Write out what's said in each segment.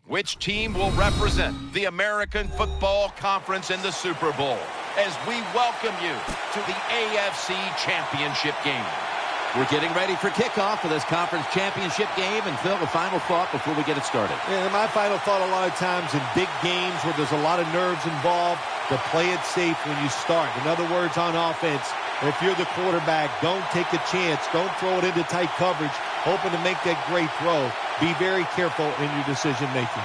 Which team will represent the American Football Conference in the Super Bowl? As we welcome you to the AFC Championship game. We're getting ready for kickoff for this conference championship game. And Phil, a final thought before we get it started. Yeah, my final thought, a lot of times in big games where there's a lot of nerves involved, to play it safe when you start. In other words, on offense, if you're the quarterback, don't take a chance. Don't throw it into tight coverage, hoping to make that great throw. Be very careful in your decision making.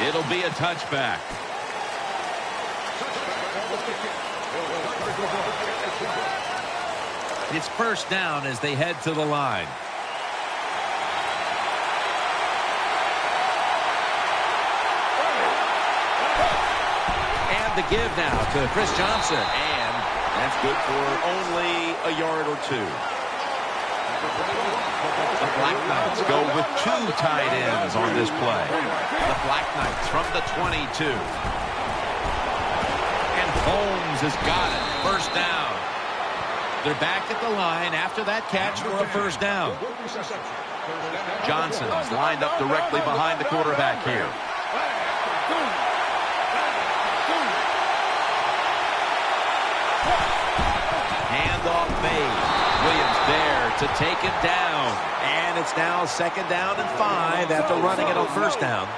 It'll be a touchback. It's first down as they head to the line. And the give now to Chris Johnson. And that's good for only a yard or two. The Black Knights go with two tight ends on this play. The Black Knights from the 22. And Holmes has got it. First down. They're back at the line after that catch for a first down. Johnson's lined up directly behind the quarterback here. Handoff made. Williams there to take it down. And it's now second down and 5 after running it on first down.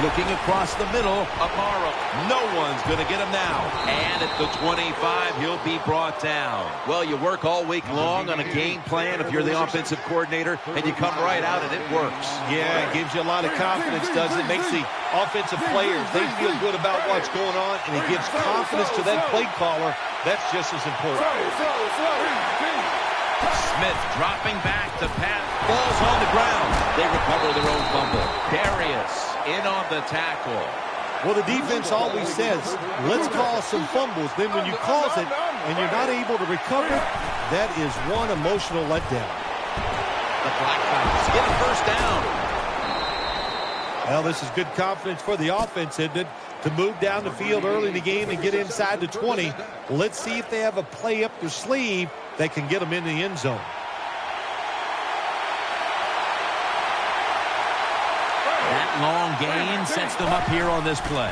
Looking across the middle, Amaro. No one's going to get him now. And at the 25, he'll be brought down. well, you work all week long on a game plan if you're the offensive coordinator, and you come right out and it works. Yeah, it gives you a lot of confidence, doesn't it? Makes the offensive players, they feel good about what's going on, and it gives confidence to that play caller. That's just as important. Smith dropping back to Pat. Ball's on the ground. They recover their own fumble. Darius in on the tackle. Well, the defense always says, let's cause some fumbles. Then when you cause it and you're not able to recover, that is one emotional letdown. The Black Knights get a first down. Well, this is good confidence for the offense, isn't it? To move down the field early in the game and get inside the 20. Let's see if they have a play up their sleeve that can get them in the end zone. That long gain sets them up here on this play.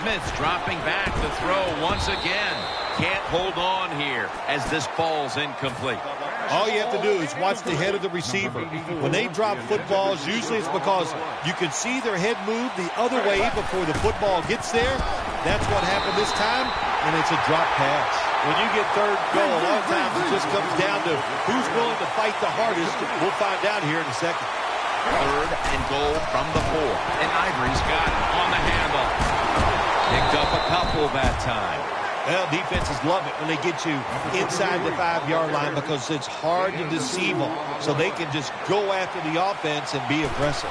Smith dropping back to throw once again. Can't hold on here as this falls incomplete. All you have to do is watch the head of the receiver. When they drop footballs, usually it's because you can see their head move the other way before the football gets there. That's what happened this time, and it's a drop pass. When you get third goal, a lot of times it just comes down to who's willing to fight the hardest. We'll find out here in a second. Third and goal from the 4. And Ivory's got it on the handle. Picked up a couple that time. Well, defenses love it when they get you inside the 5-yard line because it's hard to deceive them. So they can just go after the offense and be aggressive.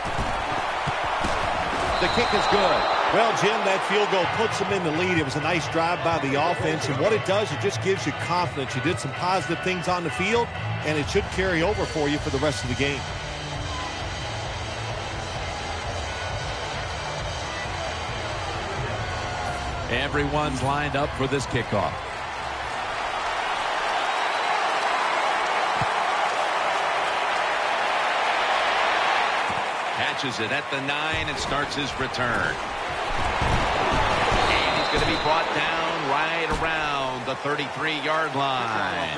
The kick is good. Well, Jim, that field goal puts them in the lead. It was a nice drive by the offense. And what it does, it just gives you confidence. You did some positive things on the field, and it should carry over for you for the rest of the game. Everyone's lined up for this kickoff. Catches it at the 9 and starts his return. And he's going to be brought down right around the 33-yard line.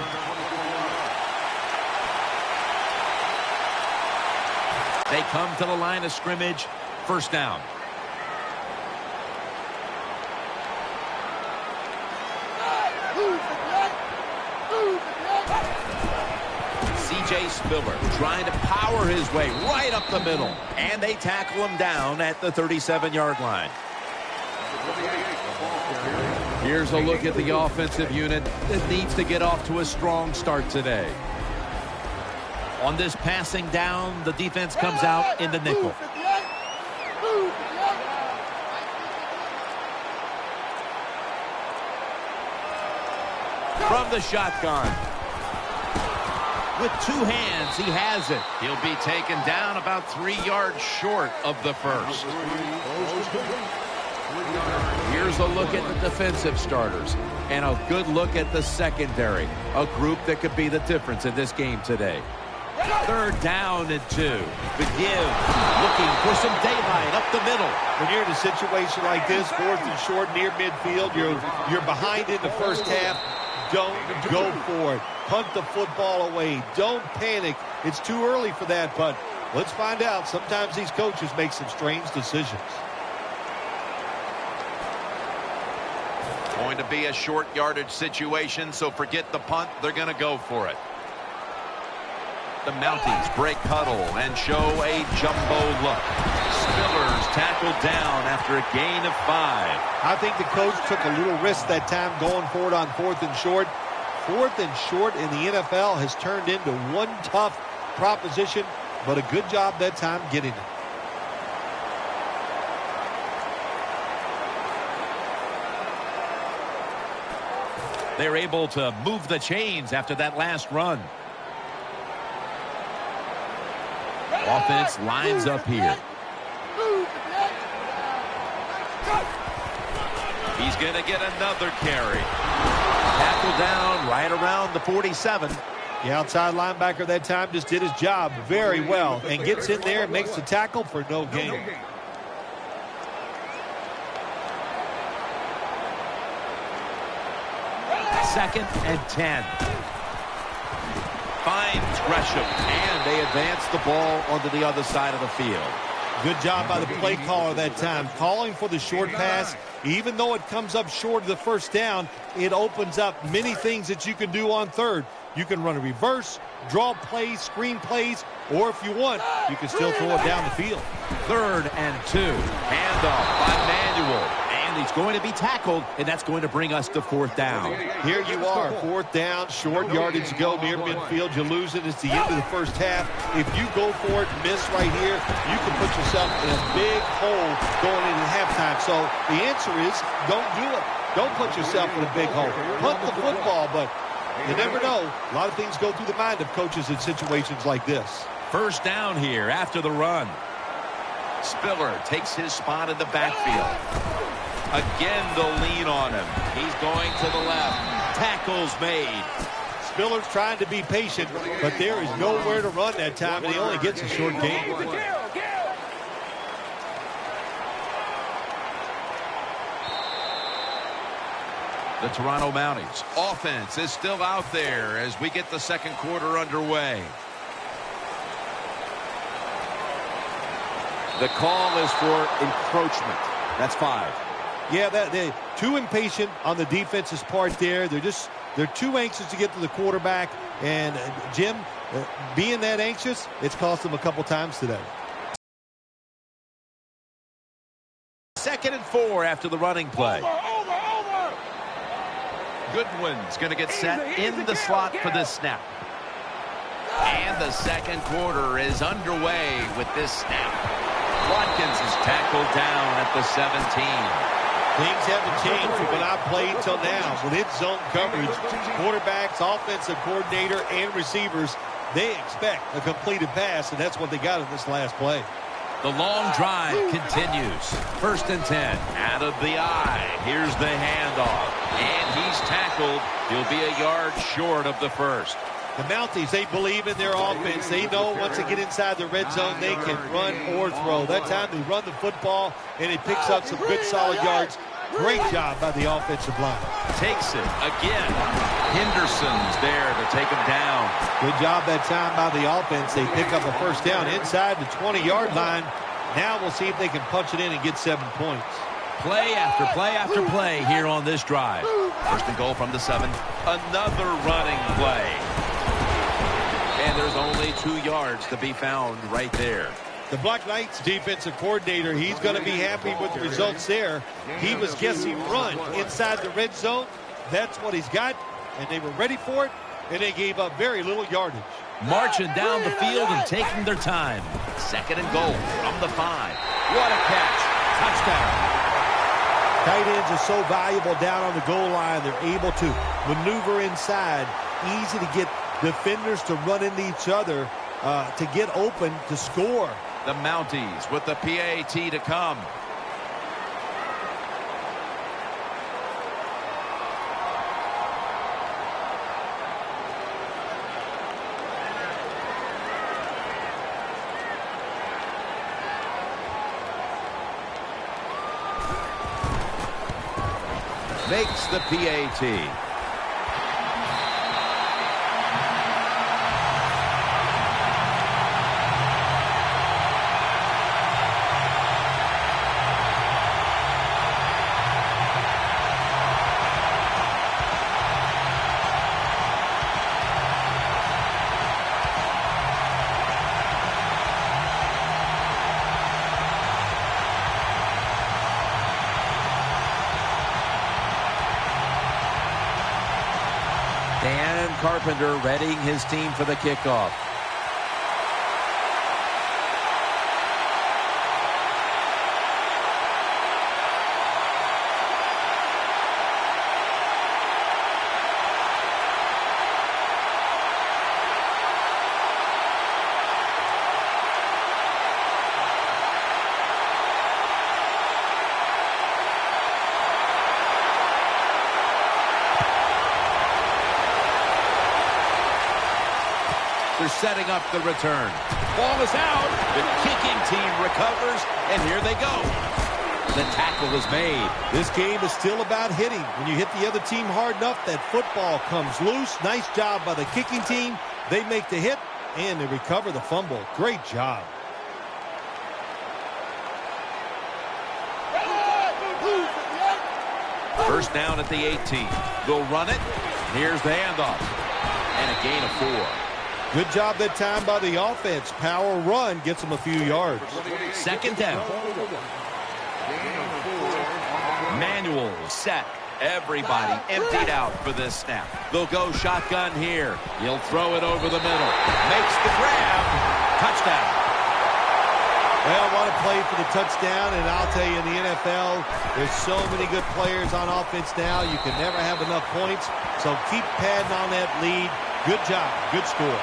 They come to the line of scrimmage. First down. C.J. Spiller trying to power his way right up the middle. And they tackle him down at the 37-yard line. Here's a look at the offensive unit that needs to get off to a strong start today. On this passing down, the defense comes out in the nickel. From the shotgun. With two hands, he has it. He'll be taken down about 3 yards short of the first. Here's a look at the defensive starters and a good look at the secondary, a group that could be the difference in this game today. 3rd down and 2. The give, looking for some daylight up the middle. When you're in a situation like this, 4th and short near midfield, you're behind in the first half. Don't go for it. Punt the football away. Don't panic. It's too early for that, but let's find out. Sometimes these coaches make some strange decisions. Going to be a short yardage situation, so forget the punt. They're going to go for it. The Mounties break huddle and show a jumbo look. Spiller's tackled down after a gain of 5. I think the coach took a little risk that time going for it on 4th and short. 4th and short in the NFL has turned into one tough proposition, but a good job that time getting it. They're able to move the chains after that last run. Offense lines up here. He's going to get another carry. Tackle down right around the 47. The outside linebacker that time just did his job very well and gets in there and makes the tackle for no gain. Second and 10. Finds Gresham, And they advance the ball onto the other side of the field. Good job by the play caller that time, calling for the short pass. Even though it comes up short of the first down, it opens up many things that you can do on 3rd. You can run a reverse, draw plays, screen plays, or if you want, you can still throw it down the field. 3rd and 2. handoff by Manuel. And he's going to be tackled, and that's going to bring us to 4th down. Here you are, 4th down, short yardage to go near midfield. You lose it. It's the end of the first half. If you go for it and miss right here, you can put yourself in a big hole going into halftime. So the answer is don't do it. Don't put yourself in a big hole. Punt the football, but you never know. A lot of things go through the mind of coaches in situations like this. 1st down here after the run. Spiller takes his spot in the backfield. Again, they'll lean on him. He's going to the left. Tackle's made. Spiller's trying to be patient, but there is nowhere to run that time, and he only gets a short gain. The Toronto Mounties offense is still out there as we get the second quarter underway. The call is for encroachment. That's 5. Yeah, they're too impatient on the defense's part there. They're too anxious to get to the quarterback. And, Jim, being that anxious, it's cost them a couple times today. 2nd and 4 after the running play. Goodwin's going to get set in the slot for this snap. And the second quarter is underway with this snap. Watkins is tackled down at the 17. Things haven't changed from when I played till now. With its zone coverage, quarterbacks, offensive coordinator, and receivers, they expect a completed pass, and that's what they got in this last play. The long drive continues. 1st and 10. Out of the eye. Here's the handoff. And he's tackled. He'll be a yard short of the first. The Mounties, they believe in their offense. They know once they get inside the red zone, they can run or throw. That time they run the football, and it picks up some good solid yards. Great job by the offensive line. Takes it again. Henderson's there to take him down. Good job that time by the offense. They pick up a first down inside the 20-yard line. Now we'll see if they can punch it in and get 7 points. Play after play after play here on this drive. 1st and goal from the 7. Another running play. And there's only 2 yards to be found right there. The Black Knights defensive coordinator, he's going to be happy with the results there. He was guessing run inside the red zone. That's what he's got, and they were ready for it, and they gave up very little yardage. Marching down the field and taking their time. 2nd and goal from the 5. What a catch. Touchdown. Tight ends are so valuable down on the goal line. They're able to maneuver inside. Easy to get defenders to run into each other to get open to score. The Mounties with the PAT to come. Makes the PAT. Dan Carpenter readying his team for the kickoff. They're setting up the return. Ball is out. The kicking team recovers, and here they go. The tackle is made. This game is still about hitting. When you hit the other team hard enough, that football comes loose. Nice job by the kicking team. They make the hit, and they recover the fumble. Great job. First down at the 18. They'll run it. Here's the handoff. And a gain of 4. Good job that time by the offense. Power run gets them a few yards. Second down. Manual set. Everybody emptied out for this snap. They'll go shotgun here. He'll throw it over the middle. Makes the grab. Touchdown. Well, what a play for the touchdown, and I'll tell you, in the NFL, there's so many good players on offense now, you can never have enough points, so keep padding on that lead. Good job. Good score.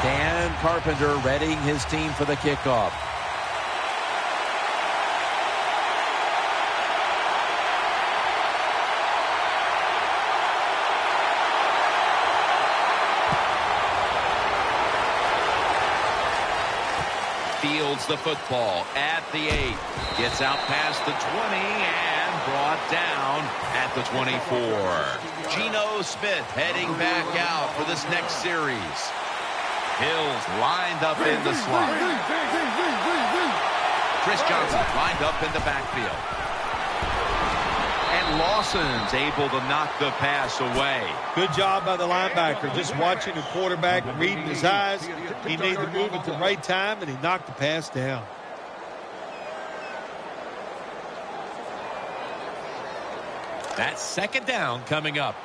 Dan Carpenter readying his team for the kickoff. Fields the football at the 8. Gets out past the 20 and brought down at the 24. Geno Smith heading back out for this next series. Hills lined up in the slot. Chris Johnson lined up in the backfield. And Lawson's able to knock the pass away. Good job by the linebacker. Just watching the quarterback, reading his eyes. He made the move at the right time, and he knocked the pass down. That's second down coming up.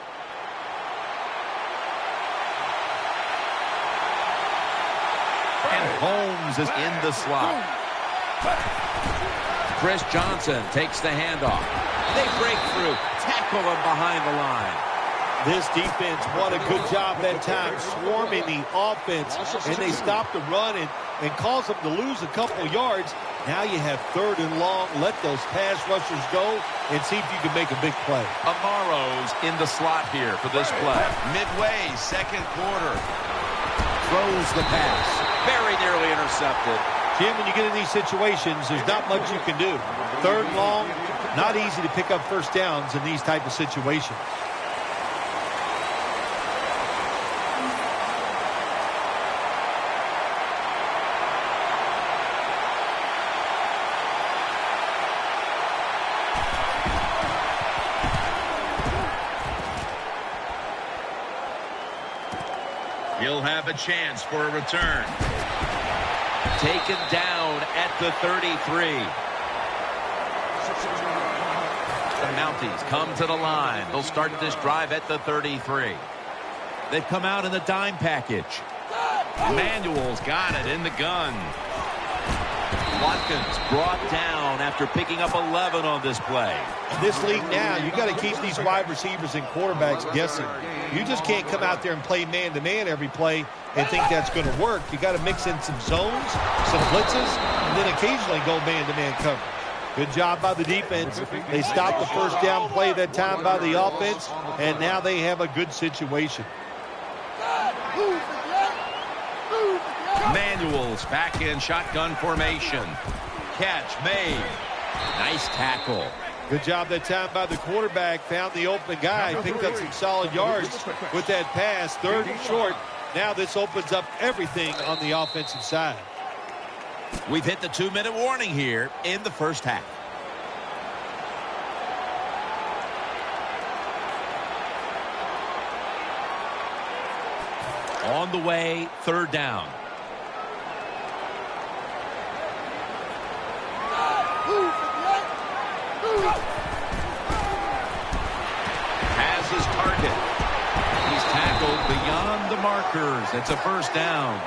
And Holmes is in the slot. Chris Johnson takes the handoff. They break through, tackle him behind the line. This defense, what a good job that time, swarming the offense, and they stop the run and cause them to lose a couple yards. Now you have third and long. Let those pass rushers go and see if you can make a big play. Amaro's in the slot here for this play. Midway, second quarter. Throws the pass. Very nearly intercepted. Jim, when you get in these situations, there's not much you can do. Third and long, not easy to pick up first downs in these type of situations. He'll have a chance for a return. Taken down at the 33. The Mounties come to the line. They'll start this drive at the 33. They've come out in the dime package. Manuel's got it in the gun. Watkins brought down after picking up 11 on this play. In this league now, you got to keep these wide receivers and quarterbacks guessing. You just can't come out there and play man-to-man every play and think that's going to work. You got to mix in some zones, some blitzes, and then occasionally go man-to-man coverage. Good job by the defense. They stopped the first down play that time by the offense, and now they have a good situation. Manuel's back in shotgun formation. Catch made. Nice tackle. Good job that time by the quarterback. Found the open guy. Picked up some solid yards with that pass. Third and short. Now this opens up everything on the offensive side. We've hit the 2-minute warning here in the first half. On the way, third down. Has his target. He's tackled beyond the markers. It's a first down.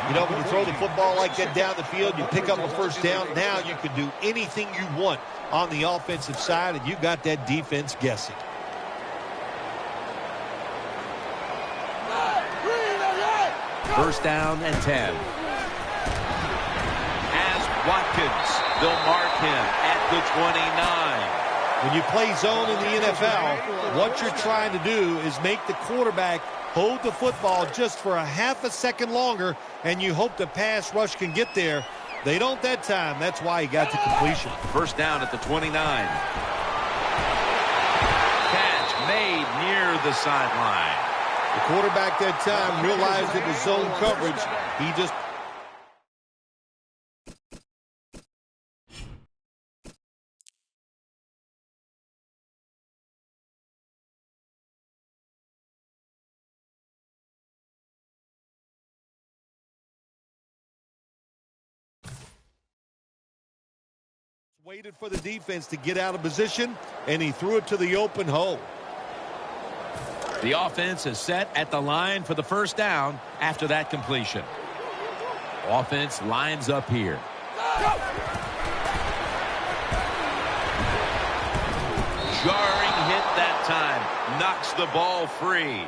You know, when you throw the football like that down the field, you pick up a first down. Now you can do anything you want on the offensive side, and you got that defense guessing. First down and 10. As Watkins, they'll mark him at the 29. When you play zone in the NFL, what you're trying to do is make the quarterback hold the football just for a half a second longer, and you hope the pass rush can get there. They don't that time. That's why he got the completion. First down at the 29. Catch made near the sideline. The quarterback that time realized it was zone coverage. He just waited for the defense to get out of position, and he threw it to the open hole. The offense is set at the line for the first down after that completion. Offense lines up here. Jarring hit that time. Knocks the ball free.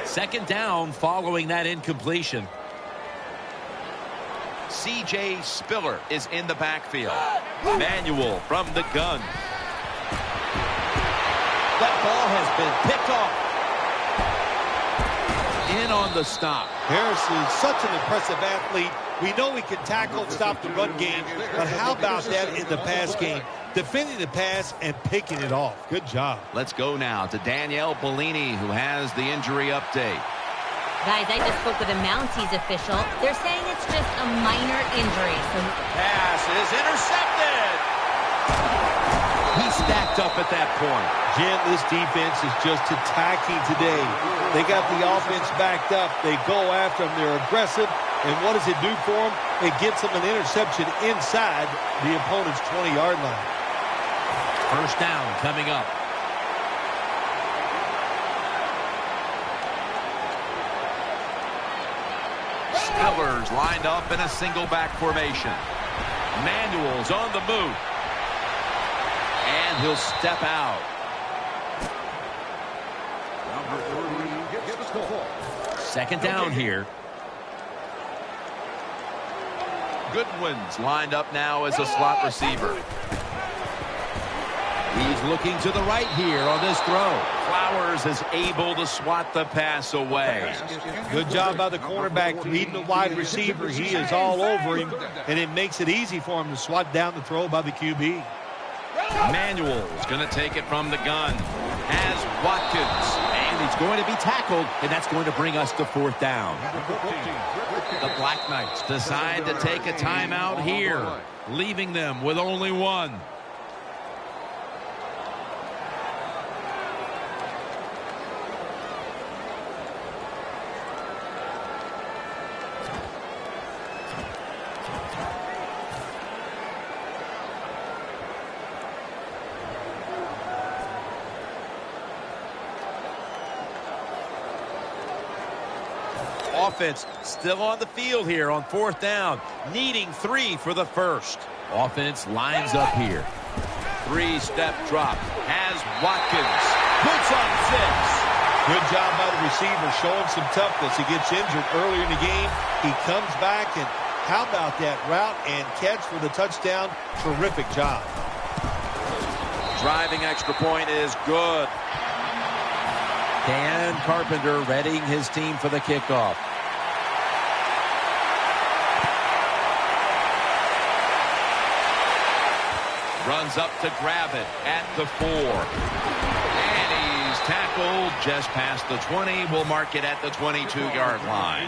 Second down following that incompletion. C.J. Spiller is in the backfield. Manuel from the gun. That ball has been picked off. In on the stop. Harrison is such an impressive athlete. We know he can tackle and stop the run game, but how about that in the pass game? Defending the pass and picking it off. Good job. Let's go now to Danielle Bellini, who has the injury update. Guys, I just spoke with a Mounties official. They're saying it's just a minor injury. So pass is intercepted. He stacked up at that point. Jim, this defense is just attacking today. They got the offense backed up. They go after them. They're aggressive. And what does it do for them? It gets them an interception inside the opponent's 20-yard line. First down coming up. Spiller's lined up in a single back formation. Manuel's on the move. And he'll step out. Second down here. Goodwin's lined up now as a slot receiver. He's looking to the right here on this throw. Flowers is able to swat the pass away. Good job by the cornerback leading the wide receiver. He is all over him, and it makes it easy for him to swat down the throw by the QB. Manuel's going to take it from the gun. Has Watkins. And he It's going to be tackled, and that's going to bring us to fourth down. The Black Knights decide to take a timeout here, leaving them with only one. Offense still on the field here on fourth down, needing 3 for the first. Offense lines up here. 3-step drop. Has Watkins. Puts up 6. Good job by the receiver showing some toughness. He gets injured earlier in the game. He comes back, and how about that route and catch for the touchdown? Terrific job. Driving extra point is good. Dan Carpenter readying his team for the kickoff. Runs up to grab it at the 4. And he's tackled just past the 20. We'll mark it at the 22-yard line.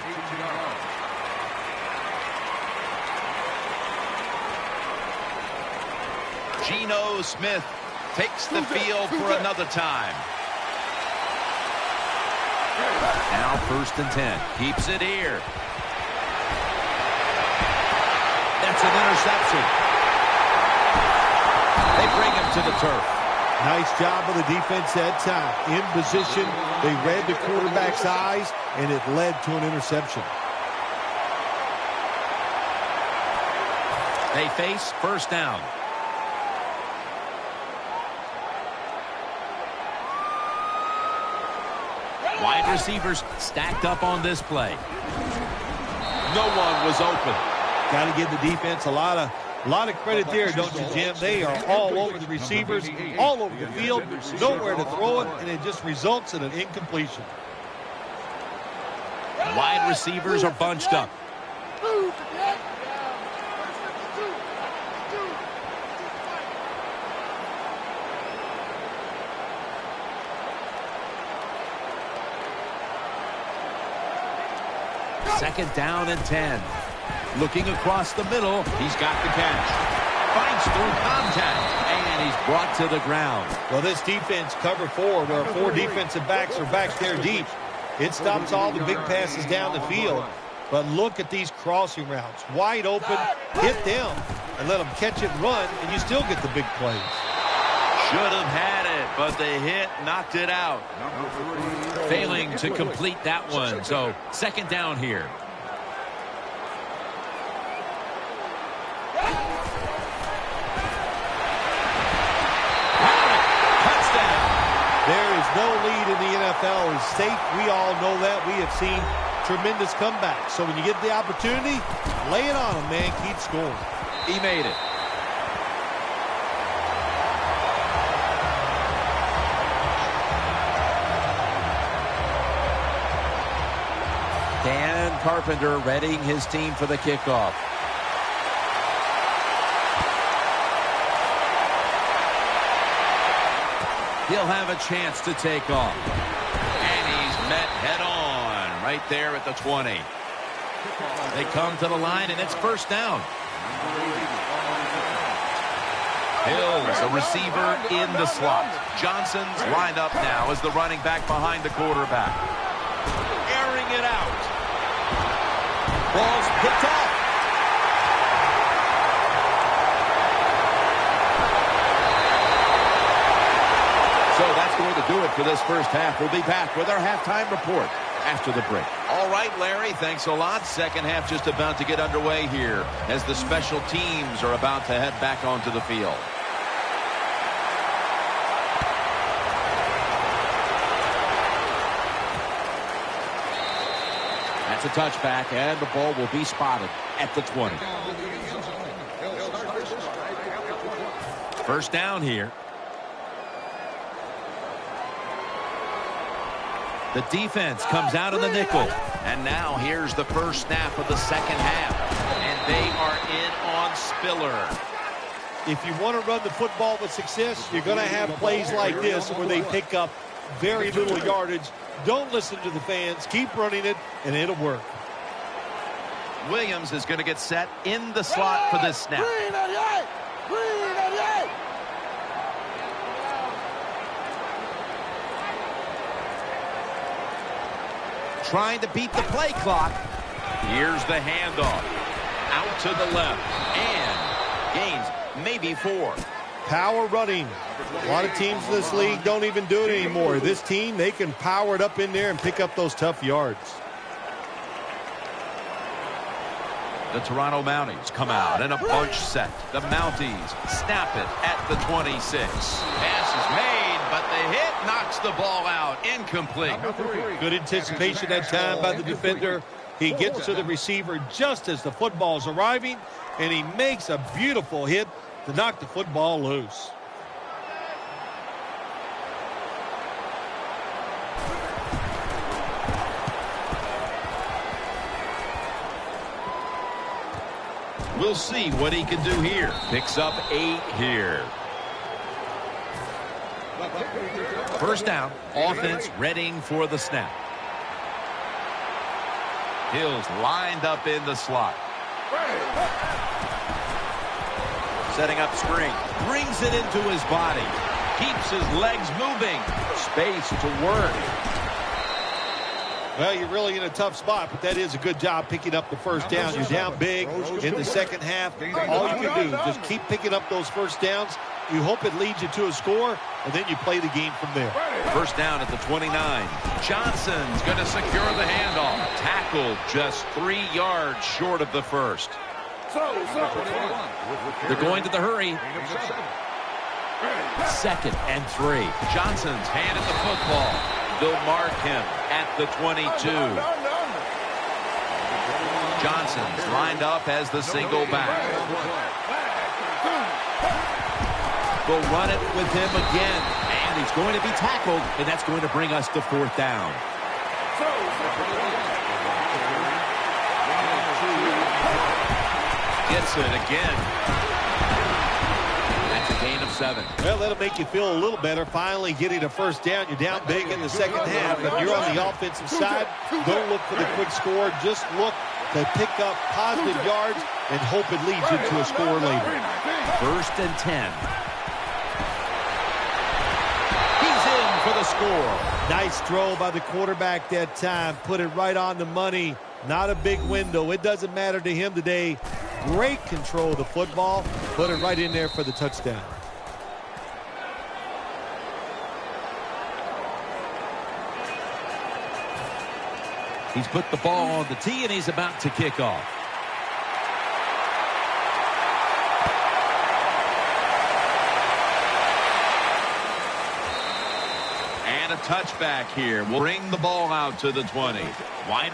Geno Smith takes the field for another time. Now 1st and 10. Keeps it here. That's an interception. They bring him to the turf. Nice job of the defense that time. In position, they read the quarterback's eyes, and it led to an interception. They face 1st down. Wide receivers stacked up on this play. No one was open. Got to give the defense a lot of credit there, don't you, Jim? They are all over the receivers, all over the field, nowhere to throw it, and it just results in an incompletion. Wide receivers are bunched up. Second down and 10. Looking across the middle. He's got the catch. Fights through contact. And he's brought to the ground. Well, this defense cover 4, where 4 defensive backs are back there deep. It stops all the big passes down the field. But look at these crossing routes. Wide open. Hit them and let them catch it and run, and you still get the big plays. Should have had it, but the hit knocked it out. Failing to complete that one. So, second down here. Touchdown. There is no lead in the NFL is safe. We all know that. We have seen tremendous comebacks. So when you get the opportunity, lay it on them, man. Keep scoring. He made it. Dan Carpenter readying his team for the kickoff. He'll have a chance to take off. And he's met head on right there at the 20. They come to the line, and it's first down. Hills, a receiver in the slot. Johnson's lined up now as the running back behind the quarterback. Airing it out. Ball's picked off. So that's going to do it for this first half. We'll be back with our halftime report after the break. All right, Larry, thanks a lot. Second half just about to get underway here as the special teams are about to head back onto the field. That's a touchback, and the ball will be spotted at the 20. First down here. The defense comes out of the nickel. And now here's the first snap of the second half. And they are in on Spiller. If you want to run the football with success, you're going to have plays like this where they pick up very little yardage. Don't listen to the fans. Keep running it, and it'll work. Williams is going to get set in the slot for this snap. Trying to beat the play clock. Here's the handoff. Out to the left. And gains maybe 4. Power running. A lot of teams in this league don't even do it anymore. This team, they can power it up in there and pick up those tough yards. The Toronto Mounties come out in a bunch set. The Mounties snap it at the 26. Pass is made, but the hit knocks the ball out. Incomplete. Good anticipation that time by the defender. He gets to the receiver just as the football's arriving, and he makes a beautiful hit to knock the football loose. We'll see what he can do here. Picks up 8 here. First down. Offense readying for the snap. Hill's lined up in the slot. Setting up screen. Brings it into his body. Keeps his legs moving. Space to work. Well, you're really in a tough spot, but that is a good job picking up the first down. You're down big in the second half. All you can do, just keep picking up those first downs. You hope it leads you to a score, and then you play the game from there. First down at the 29. Johnson's going to secure the handoff. Tackled just 3 yards short of the first. They're going to the hurry. 2nd and 3. Johnson's handed the football. They'll mark him at the 22. Johnson's lined up as the single back. They'll run it with him again. And he's going to be tackled, and that's going to bring us to 4th down. Gets it again. That's a gain of 7. Well, that'll make you feel a little better. Finally getting a first down. You're down big in the second half, but you're on the offensive side. Don't look for the quick score. Just look to pick up positive yards and hope it leads you to a score later. 1st and 10. He's in for the score. Nice throw by the quarterback that time. Put it right on the money. Not a big window. It doesn't matter to him today. Great control of the football. Put it right in there for the touchdown. He's put the ball on the tee, and he's about to kick off. And a touchback here. We'll bring the ball out to the 20. Wide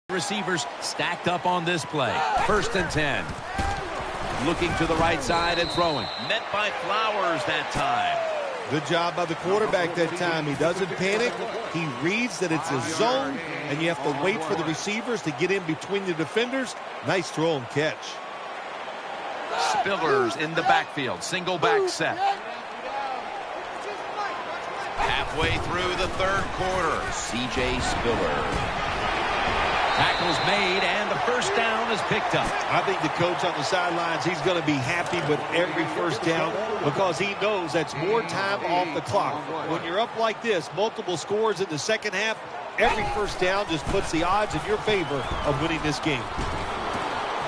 receivers stacked up on this play. 1st and 10. Looking to the right side and throwing. Met by Flowers that time. Good job by the quarterback that time. He doesn't panic. He reads that it's a zone, and you have to wait for the receivers to get in between the defenders. Nice throw and catch. Spillers in the backfield. Single back set. Halfway through the 3rd quarter. C.J. Spiller. Tackle's made, and the first down is picked up. I think the coach on the sidelines, he's going to be happy with every first down because he knows that's more time off the clock. When you're up like this, multiple scores in the second half, every first down just puts the odds in your favor of winning this game.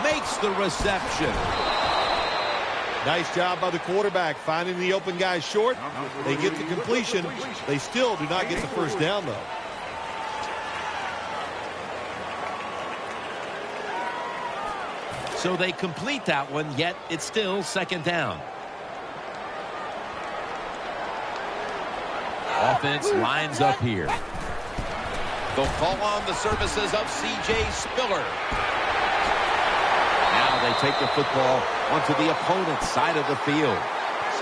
Makes the reception. Nice job by the quarterback finding the open guy short. They get the completion. They still do not get the first down, though. So they complete that one, yet it's still 2nd down. Offense lines up here. They'll call on the services of C.J. Spiller. Now they take the football onto the opponent's side of the field.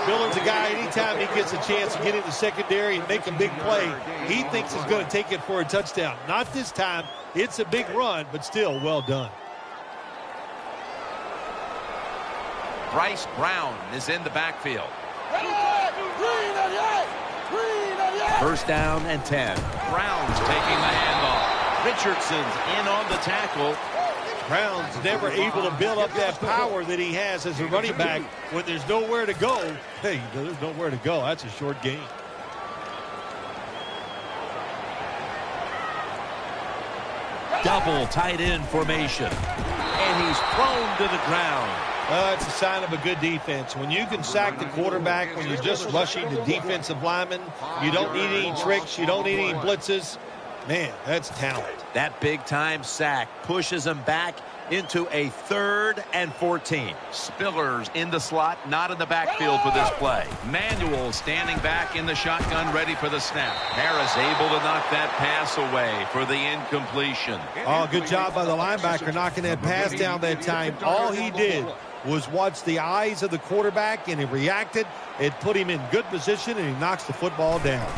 Spiller's a guy, anytime he gets a chance to get in the secondary and make a big play, he thinks he's going to take it for a touchdown. Not this time. It's a big run, but still well done. Bryce Brown is in the backfield. First down and 10. Brown's taking the handoff. Richardson's in on the tackle. Brown's never able to build up that power that he has as a running back when there's nowhere to go. Hey, there's nowhere to go. That's a short gain. Double tight end formation. And he's thrown to the ground. It's a sign of a good defense. When you can sack the quarterback, when you're just rushing the defensive lineman, you don't need any tricks, you don't need any blitzes. Man, that's talent. That big-time sack pushes him back into a 3rd and 14. Spillers in the slot, not in the backfield for this play. Manuel standing back in the shotgun, ready for the snap. Harris able to knock that pass away for the incompletion. Oh, good job by the linebacker knocking that pass down that time. All he did was watch the eyes of the quarterback, and he reacted. It put him in good position, and he knocks the football down.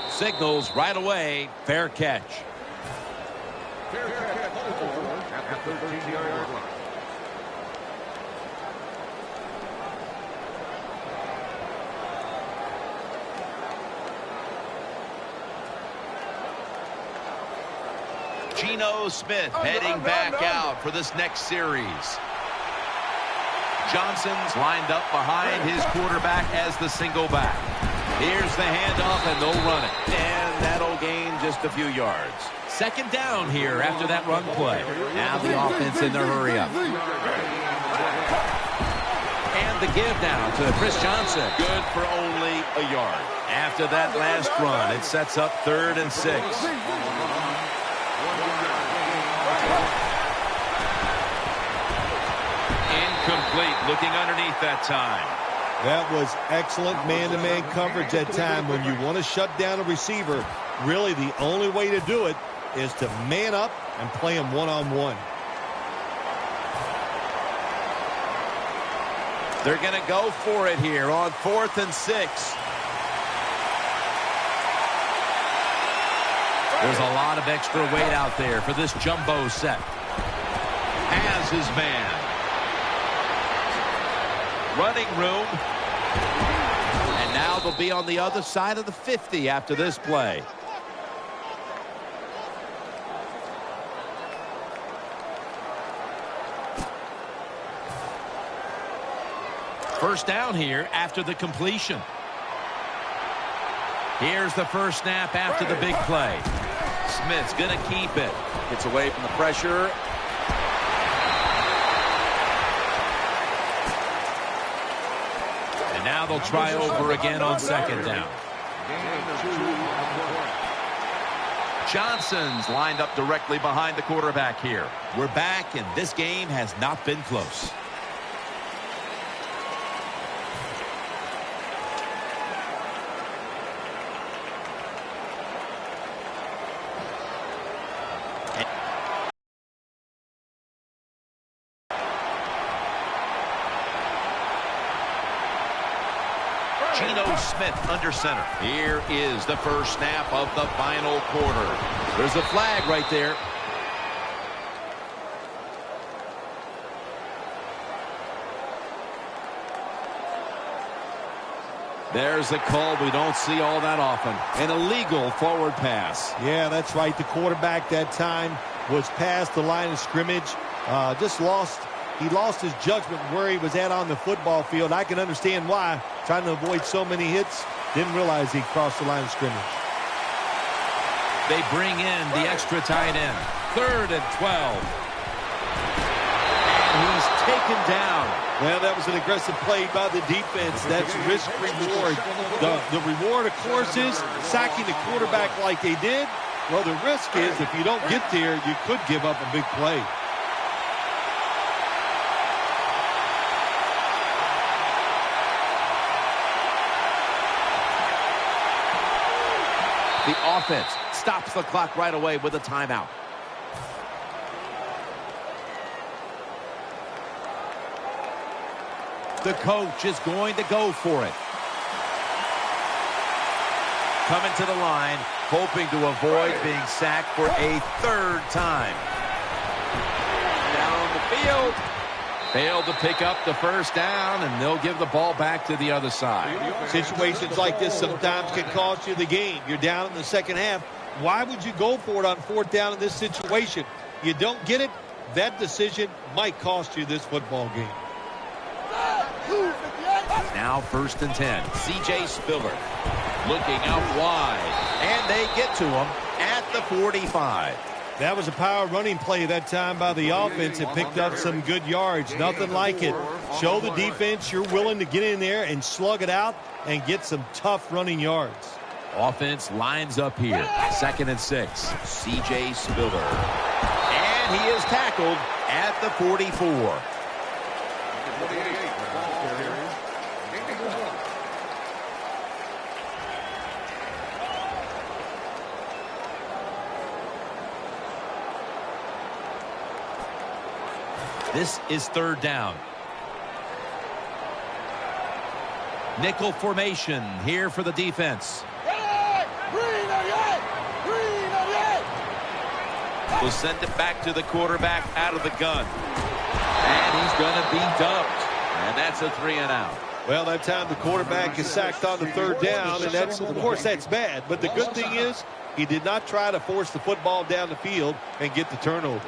Signals right away. Fair catch. Fair catch at the 13-yard line. Geno Smith heading back out for this next series. Johnson's lined up behind his quarterback as the single back. Here's the handoff, and they'll run it. And that'll gain just a few yards. Second down here after that run play. Now the offense in their hurry up. And the give now to Chris Johnson. Good for only a yard. After that last run, it sets up 3rd and 6. Incomplete, looking underneath that time. That was excellent man-to-man coverage that time. When you want to shut down a receiver, really the only way to do it is to man up and play him one-on-one. They're going to go for it here on 4th and 6. There's a lot of extra weight out there for this jumbo set. Has his man. Running room. And now they'll be on the other side of the 50 after this play. First down here after the completion. Here's the first snap after the big play. Smith's going to keep it. Gets away from the pressure. And now they'll try over again on 2nd down. Johnson's lined up directly behind the quarterback here. We're back, and this game has not been close. Geno Smith under center. Here is the first snap of the final quarter. There's a flag right there. There's a call we don't see all that often. An illegal forward pass. Yeah, that's right. The quarterback that time was past the line of scrimmage. He lost his judgment where he was at on the football field. I can understand why. Trying to avoid so many hits. Didn't realize he crossed the line of scrimmage. They bring in the extra tight end. 3rd and 12. And he's taken down. Well, that was an aggressive play by the defense. That's risk-reward. The reward, of course, is sacking the quarterback like they did. Well, the risk is if you don't get there, you could give up a big play. The offense stops the clock right away with a timeout. The coach is going to go for it. Coming to the line, hoping to avoid being sacked for a 3rd time. Failed to pick up the first down, and they'll give the ball back to the other side. Situations like this sometimes can cost you the game. You're down in the second half. Why would you go for it on fourth down in this situation? You don't get it, that decision might cost you this football game. Now 1st and 10. C.J. Spiller looking out wide, and they get to him at the 45. That was a power running play that time by the offense. It picked up some good yards. Nothing like it. Show the defense you're willing to get in there and slug it out and get some tough running yards. Offense lines up here. 2nd and 6. C.J. Spiller. And he is tackled at the 44. This is 3rd down. Nickel formation here for the defense. We'll send it back to the quarterback out of the gun. And he's going to be dumped. And that's a 3-and-out. Well, that time the quarterback is sacked on the 3rd down, and that's, of course, that's bad. But the good thing is he did not try to force the football down the field and get the turnover.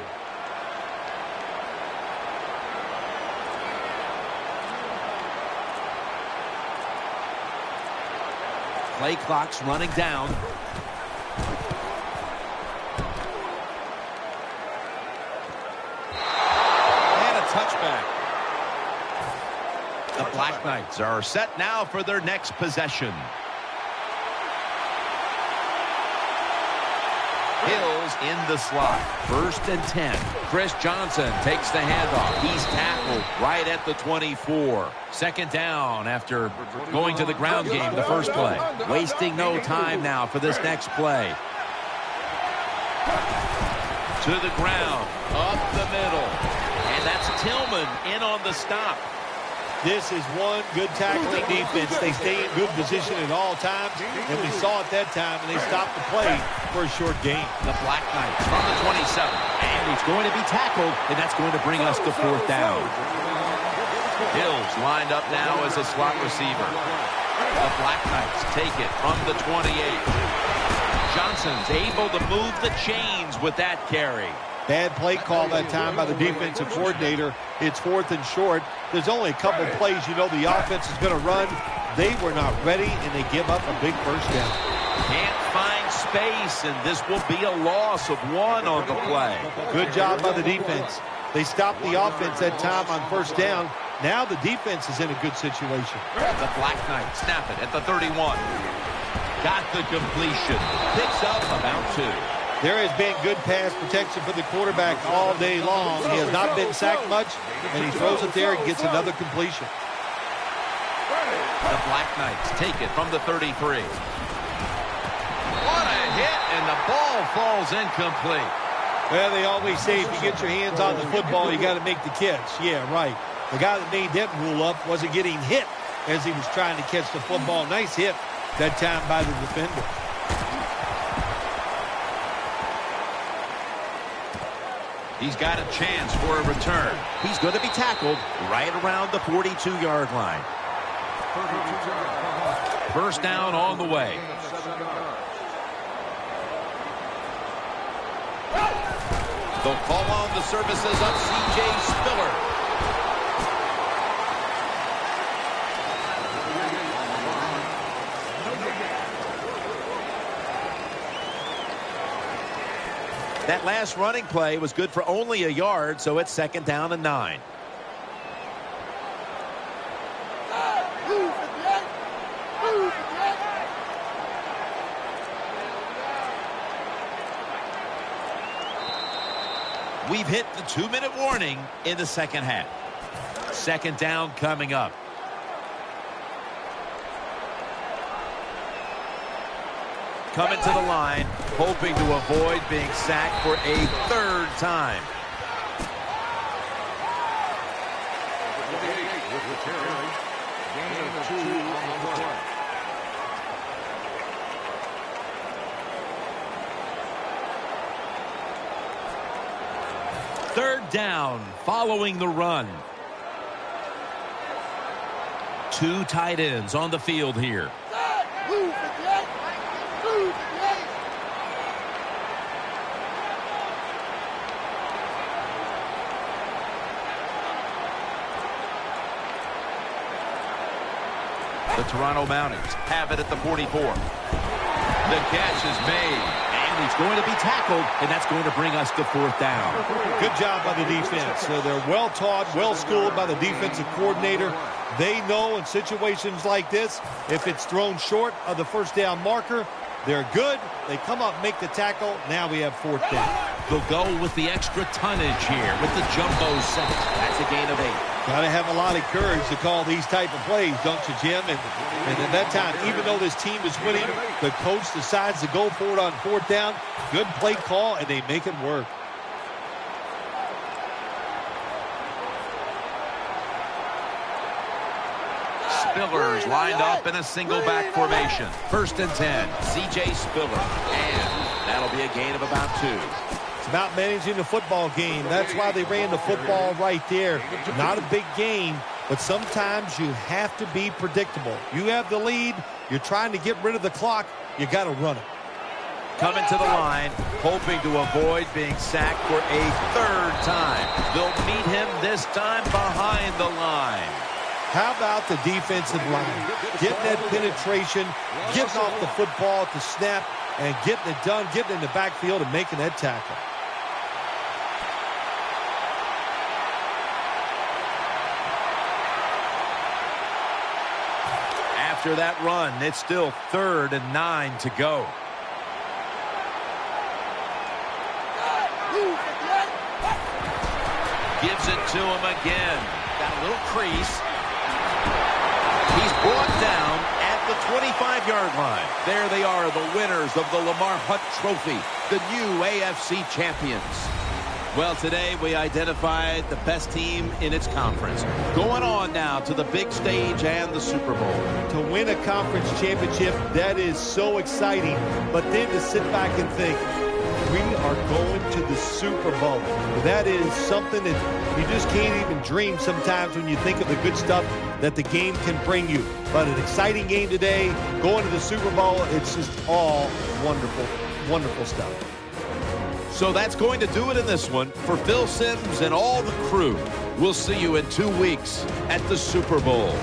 Play clock's running down. And a touchback. The Black Knights are set now for their next possession. Hills in the slot. 1st and 10. Chris Johnson takes the handoff. He's tackled right at the 24. 2nd down after going to the ground game the first play. Wasting no time now for this next play. To the ground. Up the middle. And that's Tillman in on the stop. This is one good tackling defense. They stay in good position at all times, and we saw it that time, and they stopped the play for a short gain. The Black Knights from the 27. And he's going to be tackled, and that's going to bring us to 4th down. Hills lined up now as a slot receiver. The Black Knights take it from the 28. Johnson's able to move the chains with that carry. Bad play call that time by the defensive coordinator. It's 4th and short. There's only a couple plays you know the offense is going to run. They were not ready, and they give up a big first down. Can't find space, and this will be a loss of 1 on the play. Good job by the defense. They stopped the offense that time on 1st down. Now the defense is in a good situation. The Black Knights snap it at the 31. Got the completion. Picks up about 2. There has been good pass protection for the quarterback all day long. He has not been sacked much, and he throws it there and gets another completion. The Black Knights take it from the 33. What a hit, and the ball falls incomplete. Well, they always say if you get your hands on the football, you got to make the catch. Yeah, right. The guy that made that rule up wasn't getting hit as he was trying to catch the football. Nice hit that time by the defender. He's got a chance for a return. He's going to be tackled right around the 42-yard line. 1st down on the way. They'll call on the services of C.J. Spiller. That last running play was good for only a yard, so it's 2nd down and 9. We've hit the 2-minute warning in the second half. 2nd down coming up. Coming to the line, hoping to avoid being sacked for a 3rd time. Third down following the run. Two tight ends on the field here. The Toronto Mounties have it at the 44. The catch is made. And he's going to be tackled, and that's going to bring us to fourth down. Good job by the defense. They're well taught, well schooled by the defensive coordinator. They know in situations like this, if it's thrown short of the first down marker, they're good. They come up, make the tackle. Now we have fourth down. They'll go with the extra tonnage here with the jumbo set. That's a gain of 8. Got to have a lot of courage to call these type of plays, don't you, Jim? And at that time, even though this team is winning, the coach decides to go for it on fourth down. Good play call, and they make it work. Spiller's lined up in a single back formation. First and 10, C.J. Spiller. And that'll be a gain of about 2. It's about managing the football game. That's why they ran the football right there. Not a big gain, but sometimes you have to be predictable. You have the lead. You're trying to get rid of the clock. You got to run it. Coming to the line, hoping to avoid being sacked for a third time. They'll meet him this time behind the line. How about the defensive line? Getting that penetration, getting off the football at the snap, and getting it done, getting in the backfield and making that tackle. After that run, it's still 3rd and 9 to go. Gives it to him again. Got a little crease. He's brought down at the 25-yard line. There they are, the winners of the Lamar Hunt Trophy, the new AFC champions. Well, today we identified the best team in its conference. Going on now to the big stage and the Super Bowl. To win a conference championship, that is so exciting. But then to sit back and think, we are going to the Super Bowl. That is something that you just can't even dream sometimes when you think of the good stuff that the game can bring you. But an exciting game today, going to the Super Bowl, it's just all wonderful, wonderful stuff. So that's going to do it in this one. For Phil Simms and all the crew, we'll see you in 2 weeks at the Super Bowl.